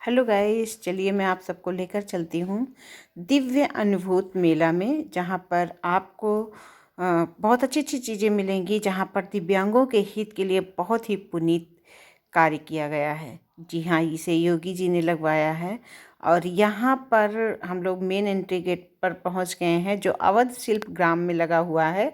Hello guys, चलिए मैं आप सबको लेकर चलती हूँ दिव्य अनुभूत मेला में, जहाँ पर आपको बहुत अच्छी अच्छी चीज़ें मिलेंगी, जहाँ पर दिव्यांगों के हित के लिए बहुत ही पुनीत कार्य किया गया है। जी हाँ, इसे योगी जी ने लगवाया है। और यहाँ पर हम लोग मेन एंट्री गेट पर पहुँच गए हैं, जो अवध शिल्प ग्राम में लगा हुआ है।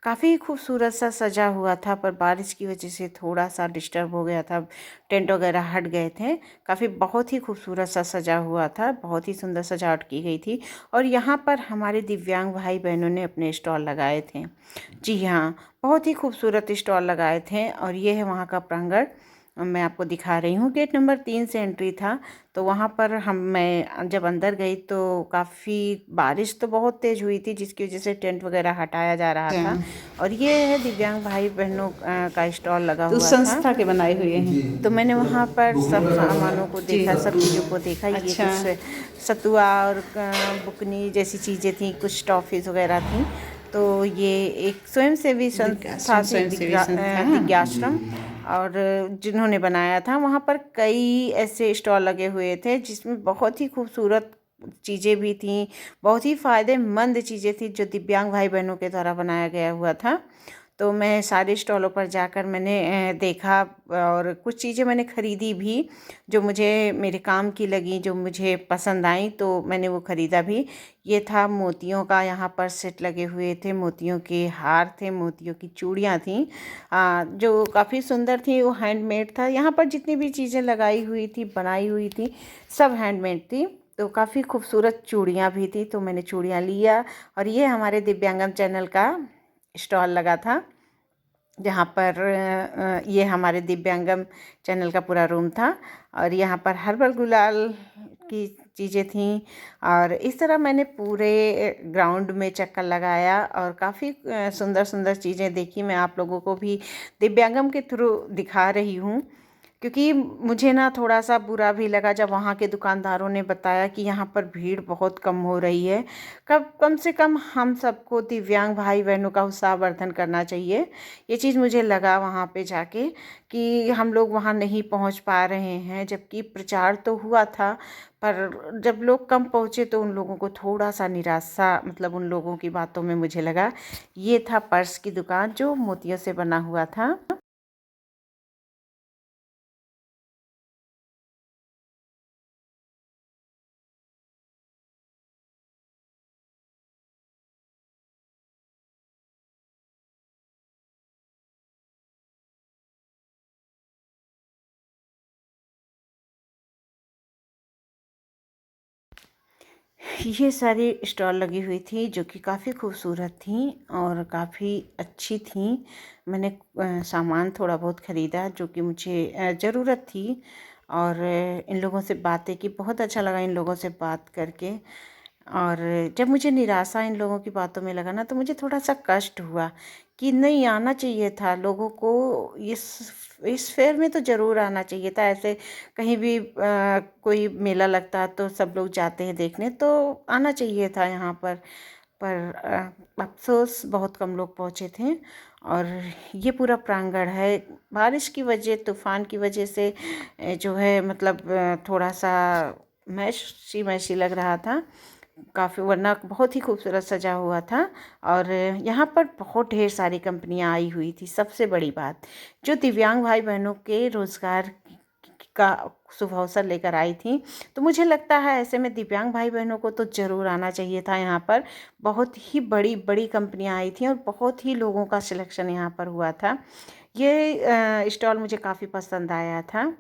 काफ़ी खूबसूरत सा सजा हुआ था, पर बारिश की वजह से थोड़ा सा डिस्टर्ब हो गया था, टेंट वगैरह हट गए थे। काफ़ी बहुत ही खूबसूरत सा सजा हुआ था, बहुत ही सुंदर सजावट की गई थी। और यहाँ पर हमारे दिव्यांग भाई बहनों ने अपने स्टॉल लगाए थे। जी हाँ, बहुत ही खूबसूरत स्टॉल लगाए थे। और ये है वहाँ का प्रांगण, मैं आपको दिखा रही हूँ। गेट नंबर 3 से एंट्री था, तो वहाँ पर मैं जब अंदर गई तो काफ़ी बारिश तो बहुत तेज़ हुई थी, जिसकी वजह से टेंट वगैरह हटाया जा रहा था। और ये है दिव्यांग भाई बहनों का स्टॉल लगा तो हुआ था। संस्था के बनाए हुए हैं। तो मैंने वहाँ पर सब सामानों को जी। देखा, सब चीज़ों को देखा। ये अच्छा। कुछ सतुआ और बुकनी जैसी चीज़ें थी, कुछ टॉफ़ीज़ वगैरह थी। तो ये एक स्वयंसेवी संस्था दिव्याश्रम थी, स्वयंसेवी संस्था। दिव्याश्रम, और जिन्होंने बनाया था। वहाँ पर कई ऐसे स्टॉल लगे हुए थे, जिसमें बहुत ही खूबसूरत चीज़ें भी थीं, बहुत ही फ़ायदेमंद चीज़ें थी, जो दिव्यांग भाई बहनों के द्वारा बनाया गया हुआ था। तो मैं सारे स्टॉलों पर जाकर मैंने देखा, और कुछ चीज़ें मैंने ख़रीदी भी, जो मुझे मेरे काम की लगी, जो मुझे पसंद आई, तो मैंने वो ख़रीदा भी। ये था मोतियों का, यहाँ पर सेट लगे हुए थे, मोतियों के हार थे, मोतियों की चूड़ियाँ थीं, जो काफ़ी सुंदर थी। वो हैंडमेड था। यहाँ पर जितनी भी चीज़ें लगाई हुई थी, बनाई हुई थी, सब हैंडमेड थी। तो काफ़ी खूबसूरत चूड़ियाँ भी थी, तो मैंने चूड़ियाँ लिया। और ये हमारे दिव्यांगम चैनल का स्टॉल लगा था, जहाँ पर ये हमारे दिव्यांगम चैनल का पूरा रूम था। और यहाँ पर हर्बल गुलाल की चीज़ें थीं। और इस तरह मैंने पूरे ग्राउंड में चक्कर लगाया, और काफ़ी सुंदर सुंदर चीज़ें देखी। मैं आप लोगों को भी दिव्यांगम के थ्रू दिखा रही हूँ, क्योंकि मुझे ना थोड़ा सा बुरा भी लगा जब वहाँ के दुकानदारों ने बताया कि यहाँ पर भीड़ बहुत कम हो रही है। कम से कम हम सबको दिव्यांग भाई बहनों का उत्साहवर्धन करना चाहिए। ये चीज़ मुझे लगा वहाँ पे जाके, कि हम लोग वहाँ नहीं पहुँच पा रहे हैं, जबकि प्रचार तो हुआ था। पर जब लोग कम पहुँचे तो उन लोगों को थोड़ा सा निराशा, मतलब उन लोगों की बातों में मुझे लगा। ये था पर्स की दुकान, जो मोतियों से बना हुआ था। ये सारी स्टॉल लगी हुई थी, जो कि काफ़ी खूबसूरत थी और काफ़ी अच्छी थी। मैंने सामान थोड़ा बहुत ख़रीदा, जो कि मुझे ज़रूरत थी। और इन लोगों से बातें की, बहुत अच्छा लगा इन लोगों से बात करके। और जब मुझे निराशा इन लोगों की बातों में लगा ना, तो मुझे थोड़ा सा कष्ट हुआ, कि नहीं, आना चाहिए था लोगों को। इस फेयर में तो ज़रूर आना चाहिए था। ऐसे कहीं भी कोई मेला लगता है तो सब लोग जाते हैं देखने, तो आना चाहिए था यहाँ पर अफसोस बहुत कम लोग पहुँचे थे। और ये पूरा प्रांगण है, बारिश की वजह, तूफ़ान की वजह से जो है, मतलब थोड़ा सा मैशी मैशी लग रहा था काफ़ी, वरना बहुत ही खूबसूरत सजा हुआ था। और यहाँ पर बहुत ढेर सारी कंपनियाँ आई हुई थी। सबसे बड़ी बात, जो दिव्यांग भाई बहनों के रोज़गार का शुभ अवसर लेकर आई थी। तो मुझे लगता है ऐसे में दिव्यांग भाई बहनों को तो ज़रूर आना चाहिए था यहाँ पर। बहुत ही बड़ी बड़ी कंपनियाँ आई थी, और बहुत ही लोगों का सिलेक्शन यहाँ पर हुआ था। ये स्टॉल मुझे काफ़ी पसंद आया था।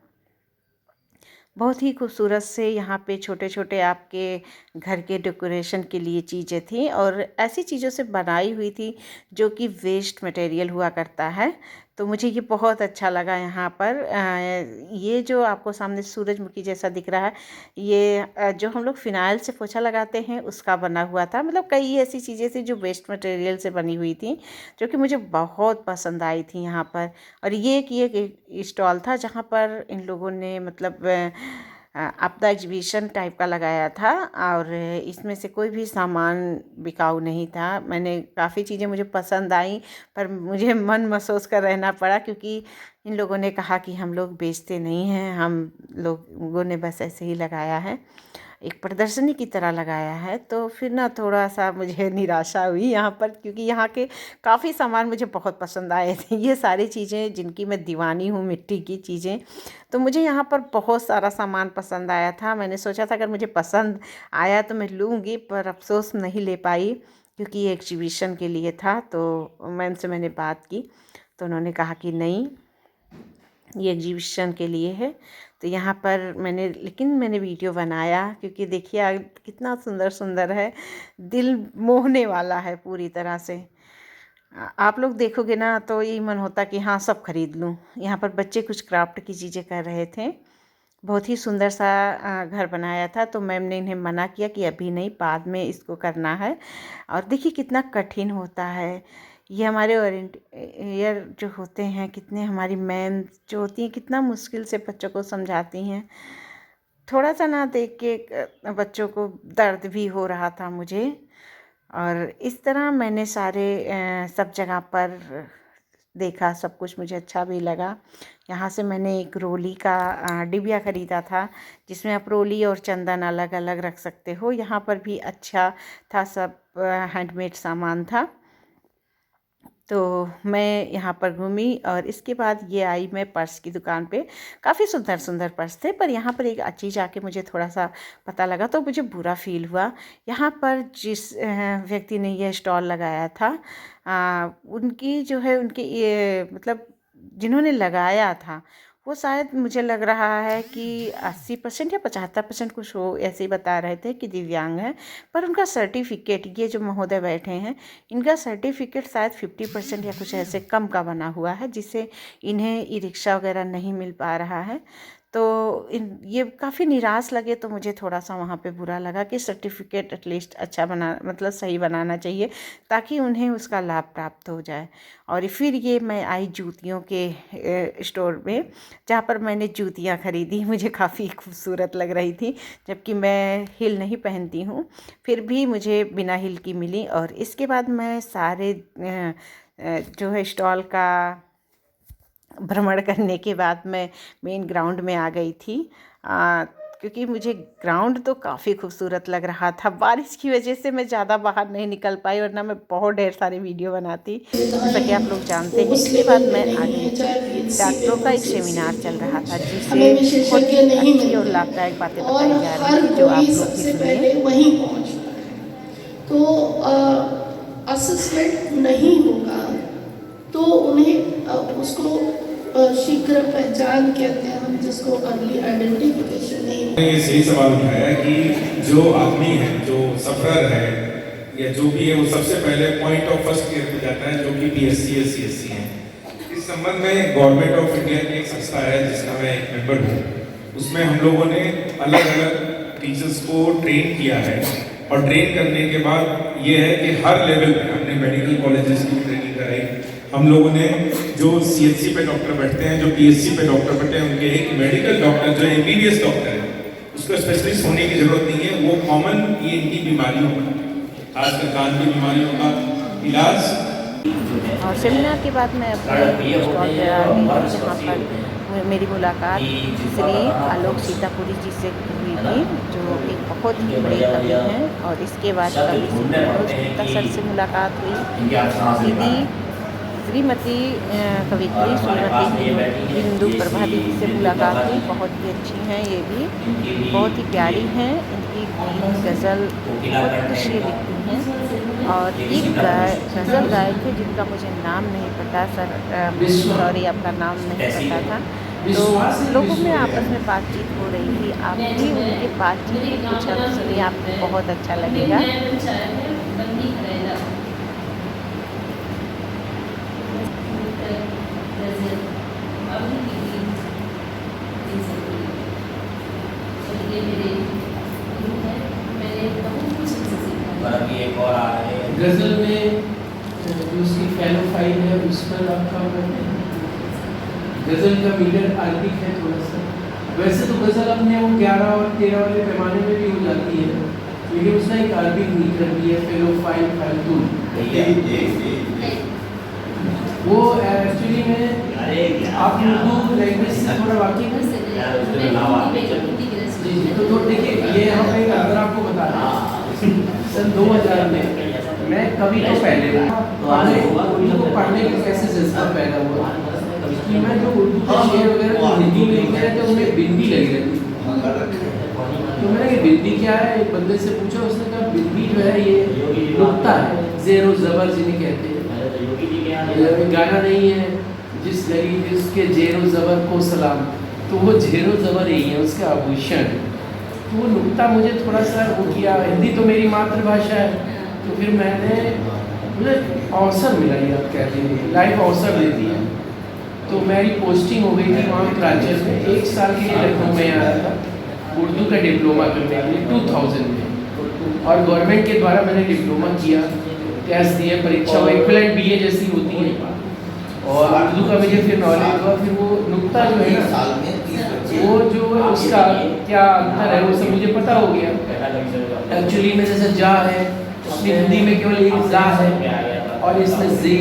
बहुत ही खूबसूरत से यहाँ पे छोटे छोटे आपके घर के डेकोरेशन के लिए चीज़ें थी, और ऐसी चीज़ों से बनाई हुई थी जो कि वेस्ट मटेरियल हुआ करता है। तो मुझे ये बहुत अच्छा लगा। यहाँ पर ये जो आपको सामने सूरजमुखी जैसा दिख रहा है, ये जो हम लोग फिनाइल से पोछा लगाते हैं, उसका बना हुआ था। मतलब कई ऐसी चीज़ें थी जो वेस्ट मटेरियल से बनी हुई थी, जो कि मुझे बहुत पसंद आई थी यहाँ पर। और ये एक स्टॉल था, जहाँ पर इन लोगों ने, मतलब आपदा एग्जीबिशन टाइप का लगाया था। और इसमें से कोई भी सामान बिकाऊ नहीं था। मैंने काफ़ी चीज़ें मुझे पसंद आई, पर मुझे मन महसूस कर रहना पड़ा, क्योंकि इन लोगों ने कहा कि हम लोग बेचते नहीं हैं, हम लोगों ने बस ऐसे ही लगाया है, एक प्रदर्शनी की तरह लगाया है। तो फिर ना थोड़ा सा मुझे निराशा हुई यहाँ पर, क्योंकि यहाँ के काफ़ी सामान मुझे बहुत पसंद आए थे। ये सारी चीज़ें जिनकी मैं दीवानी हूँ, मिट्टी की चीज़ें, तो मुझे यहाँ पर बहुत सारा सामान पसंद आया था। मैंने सोचा था अगर मुझे पसंद आया तो मैं लूँगी, पर अफसोस नहीं ले पाई, क्योंकि ये एग्जीबिशन के लिए था। तो मैम से मैंने बात की तो उन्होंने कहा कि नहीं, ये एग्जीबिशन के लिए है। तो यहाँ पर मैंने वीडियो बनाया, क्योंकि देखिए कितना सुंदर सुंदर है, दिल मोहने वाला है पूरी तरह से। आप लोग देखोगे ना तो यही मन होता कि हाँ सब खरीद लूँ। यहाँ पर बच्चे कुछ क्राफ्ट की चीज़ें कर रहे थे, बहुत ही सुंदर सा घर बनाया था। तो मैम ने इन्हें मना किया कि अभी नहीं, बाद में इसको करना है। और देखिए कितना कठिन होता है ये, हमारे ओरिएंटियर जो होते हैं, कितने हमारी मैम जो होती हैं कितना मुश्किल से बच्चों को समझाती हैं। थोड़ा सा ना देख के बच्चों को दर्द भी हो रहा था मुझे। और इस तरह मैंने सारे सब जगह पर देखा, सब कुछ मुझे अच्छा भी लगा। यहाँ से मैंने एक रोली का डिबिया ख़रीदा था, जिसमें आप रोली और चंदन अलग अलग रख सकते हो। यहाँ पर भी अच्छा था, सब हैंडमेड सामान था। तो मैं यहाँ पर घूमी और इसके बाद ये आई मैं पर्स की दुकान पे। काफ़ी सुंदर सुंदर पर्स थे, पर यहाँ पर एक चीज़ आके मुझे थोड़ा सा पता लगा तो मुझे बुरा फील हुआ। यहाँ पर जिस व्यक्ति ने ये स्टॉल लगाया था, उनकी जो है, उनके ये मतलब जिन्होंने लगाया था, वो शायद मुझे लग रहा है कि 80% या 75% कुछ हो ऐसे ही बता रहे थे कि दिव्यांग है। पर उनका सर्टिफिकेट, ये जो महोदय बैठे हैं, इनका सर्टिफिकेट शायद 50% या कुछ ऐसे कम का बना हुआ है, जिससे इन्हें ई रिक्शा वगैरह नहीं मिल पा रहा है। तो ये काफ़ी निराश लगे, तो मुझे थोड़ा सा वहाँ पे बुरा लगा कि सर्टिफिकेट एटलीस्ट अच्छा बना, मतलब सही बनाना चाहिए, ताकि उन्हें उसका लाभ प्राप्त हो जाए। और फिर ये मैं आई जूतियों के स्टोर में, जहाँ पर मैंने जूतियाँ ख़रीदी। मुझे काफ़ी खूबसूरत लग रही थी, जबकि मैं हील नहीं पहनती हूँ, फिर भी मुझे बिना हील की मिली। और इसके बाद मैं सारे जो है स्टॉल का भ्रमण करने के बाद मैं मेन ग्राउंड में आ गई थी, क्योंकि मुझे ग्राउंड तो काफ़ी खूबसूरत लग रहा था। बारिश की वजह से मैं ज़्यादा बाहर नहीं निकल पाई, वरना मैं बहुत ढेर सारी वीडियो बनाती, जैसा कि आप लोग जानते हैं। इसके बाद मैं आ गई थी, डॉक्टरों का एक सेमिनार चल रहा था, जिससे बहुत ही अच्छी और लाभदायक बातें बताई जा रही थी, जो आप लोग भी सुनिए। वहीं पहुंच तो असेसमेंट नहीं होगा तो उन्हें उसको शीघ्र पहचान कहते हैं हम, जिसको अर्ली आइडेंटिफिकेशन नहीं। ये सही सवाल उठाया है कि जो आदमी है, जो सफरर है या जो भी है, वो सबसे पहले पॉइंट ऑफ फर्स्ट केयर पे जाता है, जो कि PSC या CSC है। इस संबंध में गवर्नमेंट ऑफ इंडिया की एक संस्था है जिसका मैं एक मेंबर हूँ। उसमें हम लोगों ने अलग अलग टीचर्स को ट्रेन किया है, और ट्रेन करने के बाद ये है कि हर लेवल पे हमने मेडिकल कॉलेजेस की ट्रेनिंग कराई। हम लोगों ने जो CHC पे डॉक्टर बैठते हैं, जो PSC पे डॉक्टर बैठते हैं, उनके एक मेडिकल डॉक्टर जो MBBS डॉक्टर है, उसको स्पेशलिस्ट होने की जरूरत नहीं है। वो कॉमन ये इनकी बीमारियों का, खासकर कान की बीमारियों का इलाज। और सेमिनार के बाद मैं अपने स्टॉल पर आ गई, जहाँ पर मेरी मुलाकात श्री आलोक सीतापुरी जी से हुई थी, जो एक बहुत ही बड़े कवि हैं। और इसके बाद कवि मनोज गुप्ता सर से मुलाकात हुई। दीदी श्रीमती कवित्री श्रीमती हिंदू प्रभा दीदी से मुलाकात हुई, बहुत ही अच्छी हैं, ये भी बहुत ही प्यारी हैं। इनकी गज़ल बहुत अच्छी लिखती हैं। और एक गज़ल गायक थे जिनका मुझे नाम नहीं पता, सॉरी आपका नाम नहीं पता था। तो लोगों में आपस में बातचीत हो रही थी, आप भी उनके बातचीत में कुछ सुनिए, आपको बहुत अच्छा लगेगा। एक और आ रहे हैं गज़ल में जो उसकी फेलो फाइल है, उस पर आप काम करते हैं। गज़ल का मीटर आर्टिक है थोड़ा सा। वैसे तो गज़ल अपने वो 11 और 13 वाले पैमाने में भी हो जाती है, लेकिन उसका एक आर्टिक मीटर भी है, फेलो फाइल फाइल टूल। वो एक्चुअली में अरे आप उर्दू लैंग्वेज से थोड़ा वाकिफ हैं? जी जी, तो देखिए ये यहाँ पे अगर आपको बता दें सन 2000 में मैं कभी तो पहले उर्दू को पढ़ने का कैसे जज्बा पैदा हुआ कि मैं जो उर्दू के शेर वगैरह जो हिंदी में लिखे रहते उनमें बिंदी लगी रहती तो मैंने ये बिंदी क्या है एक बंदे से पूछा उसने कहा बिंदी जो है ये नुक्ता है ज़ेरो ज़बर जिन्हें कहते हैं ये गाना नहीं है जिसके जेरो ज़बर को सलाम तो वो जेरो ज़बर यही है उसका आभूषण तो वो नुक्ता मुझे थोड़ा सा वो किया हिंदी तो मेरी मातृभाषा है तो फिर मुझे अवसर मिला ये आप कहते हैं लाइफ अवसर देती है तो मेरी पोस्टिंग हो गई थी वहाँ कराची में 1 साल के लिए लखनऊ में आया था उर्दू का डिप्लोमा करने के लिए 2000 में और गवर्नमेंट के द्वारा मैंने डिप्लोमा किया टेस्ट दिए परीक्षा इक्विवेलेंट बीए जैसी होती है और उर्दू का मुझे फिर नॉलेज हुआ फिर वो नुक्ता जो है ना वो जो उसका क्या अंतर है वो सब मुझे पता हो गया एक्चुअली में जैसे जा है उसमें हिंदी में केवल एक जा है और इसमें जे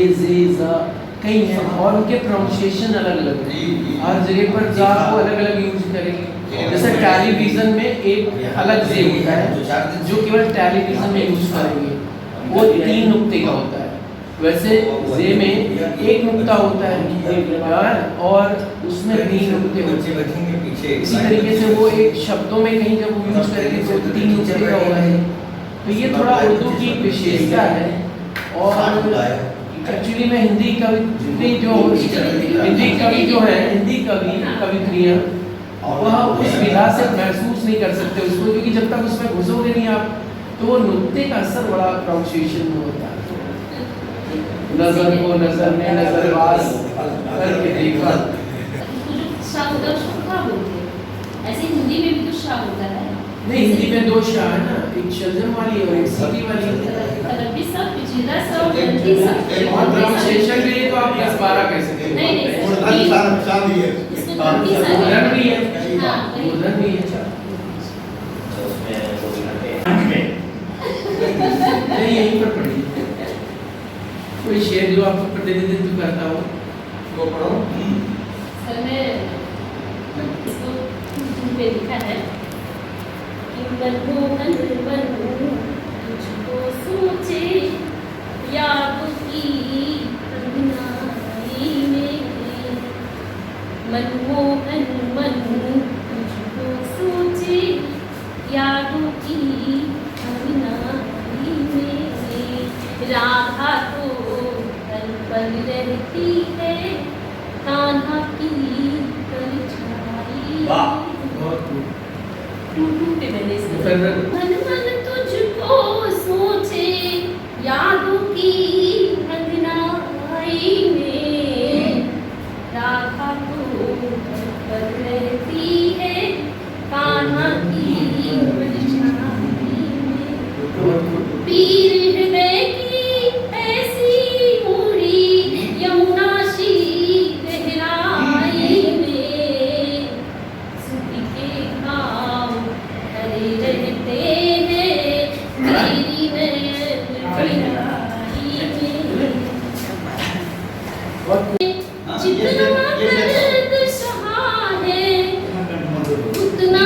जा कई हैं और उनके प्रोनाउंसिएशन अलग अलग है हर जगह पर जा को अलग अलग यूज करेंगे जैसे टेलीविज़न में एक अलग जे होता है जो केवल टेलीविज़न में यूज करेंगे वो 3 नुक्ते का होता है वैसे जे में एक नुक्ता होता है और उसमें 3 नुक्ते होते हैं इसी तरीके से वो एक शब्दों में कहीं जब वो यूज करेंगे तो 3 नुक्ते का होगा है तो ये थोड़ा उर्दू की विशेषता है और एक्चुअली में हिंदी कवि जो है हिंदी कवित्रियाँ वह उस विधा से महसूस नहीं कर सकते उसको क्योंकि जब तक उसमें घुसोगे नहीं आप तो वो नुक्ते का असर बड़ा प्रोनाउंसिएशन में होता है नजर को नजर में नजरबाज करके देखा ऐसे हिंदी में भी तो शाह होता है नहीं हिंदी में 2 शाह है ना एक शलजम वाली और एक सीटी वाली कलबी सब पिछला सब गलती सब और प्रोनाउंसिएशन के लिए तो आप 10-12 कह सकते हो नहीं इसमें उधर भी है हाँ उधर भी है नहीं यहीं पर पढ़ी कोई शेर जो आपको प्रतिनिधित्व करता हो वो पढ़ो सर मैं इसको पे लिखा है कि मनमोहन बनूं तुझको सोचे याद की अंगनाई में मनमोहन बनूं तुझको सोचे यादों की अंगनाई में राधा तो पल पल रहती है कान्हा की परछाई टूटे मैंने मन मन तुझको सोचे यादों की अंगनाई में राधा तो पल पल रहती है कान्हा की परछाई में पीर हृदय की ऐसी मूड़ी यमुना सी गहराई में सुख के घाव हरे रहते हैं मेरी गहराई में जितना दर्द सहा है उतना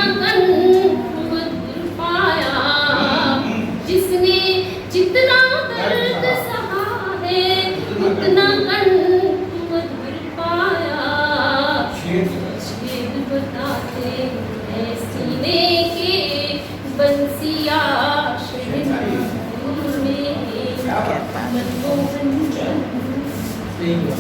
मधुर पाया जिसने जितना दर्द सहा है उतना मधुर पाया छेद बताते हैं सीने के बंसिया शहनाई में मनमोहन सही है।